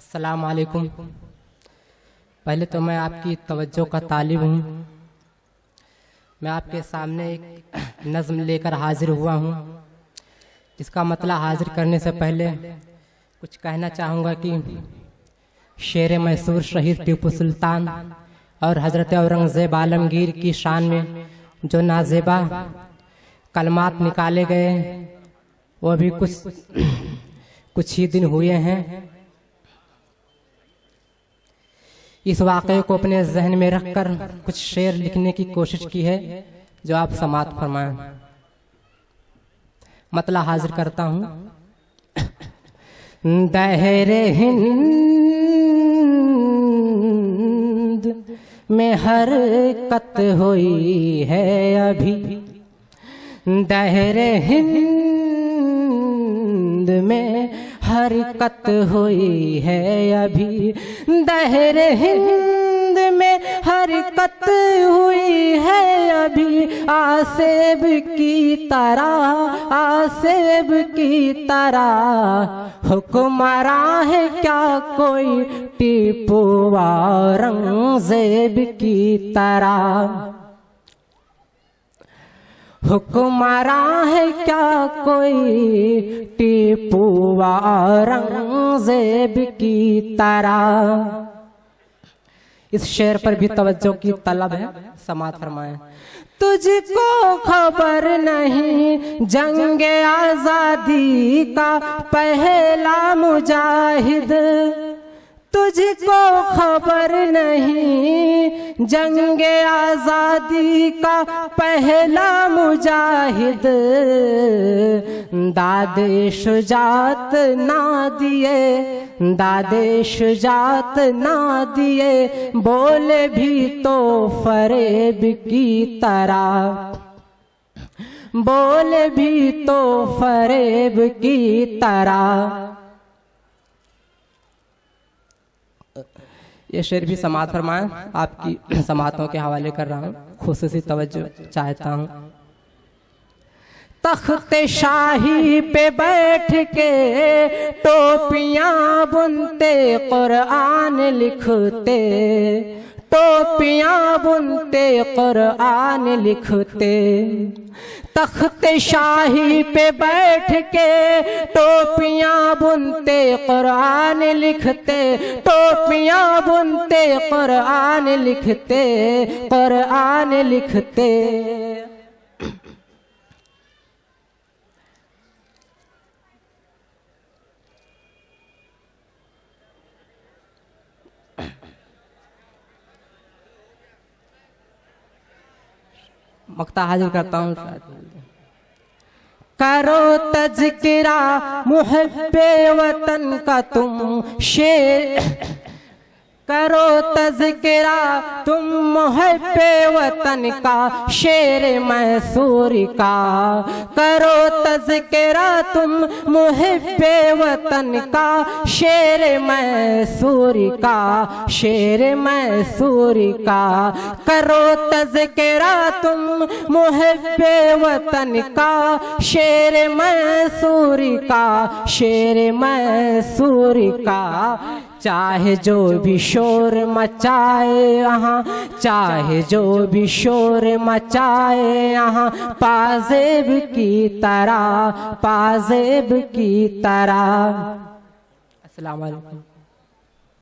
अस्सलाम वालेकुम। पहले तो मैं आपकी तवज्जो का तालिब हूँ। मैं आपके सामने एक नज़्म लेकर हाजिर हुआ हूँ। इसका मतलब हाजिर करने से पहले कुछ कहना चाहूँगा कि शेर मैसूर शहीद टीपू सुल्तान और हज़रत औरंगज़ेब आलमगीर की शान में जो नाज़ेबा कलमात निकाले गए वो भी कुछ ही दिन हुए हैं। इस वाक़े को अपने जहन में रखकर कुछ शेर लिखने की कोशिश की है जो आप समाअत फरमाएं। मतलब हाजिर करता हूँ। दहरे हिंद में हरकत हुई है अभी, दहरे हिंद में हरकत हुई है अभी, दहरे हिंद में हरकत हुई है अभी। आसेब की तरह, आसेब की तरह हुक्मरां है क्या कोई टीपू औरंगज़ेब की तरह, हुक्मरां है क्या कोई टीपू औरंगज़ेब की तरह। इस शेर पर भी तवज्जो की तलब है, समाअत फरमाएं। तुझको खबर नहीं जंगे आजादी का पहला मुजाहिद, तुझको खबर नहीं जंगे आजादी का पहला मुजाहिद। दादे शुजात ना दिए, दादे शुजात ना दिए, बोले भी तो फरेब की तरह, बोले भी तो फरेब की तरह। ये शेर भी समाअत फरमाएं। आपकी समाअतों के हवाले कर रहा हूँ, खुसूसी तवज्जो चाहता हूँ। तख्ते शाही पे बैठ के टोपियां बुनते कुरान लिखते, टोपियां बुनते कुरान लिखते। तख्ते शाही पे बैठ के टोपियां बुनते कुरान लिखते, टोपियां बुनते कुरान लिखते, कुरान लिखते। मक्ता हाजिर करता हूँ। करो तज़किरा मुहब्बे वतन का तुम शेर, करो तज़किरा तुम मुहब्बे वतन का शेर मैसूर का, करो तज़किरा तुम मुहब्बे वतन का शेर मैसूर का, शेर मैसूर का। करो तज़किरा तुम मुहब्बे वतन का शेर मैसूर का, शेर मैसूर का। चाहे जो भी शोर मचाए यहाँ, चाहे जो भी शोर मचाए यहाँ, पाज़ेब की तरह, पाज़ेब की तरह। अस्सलाम वालेकुम।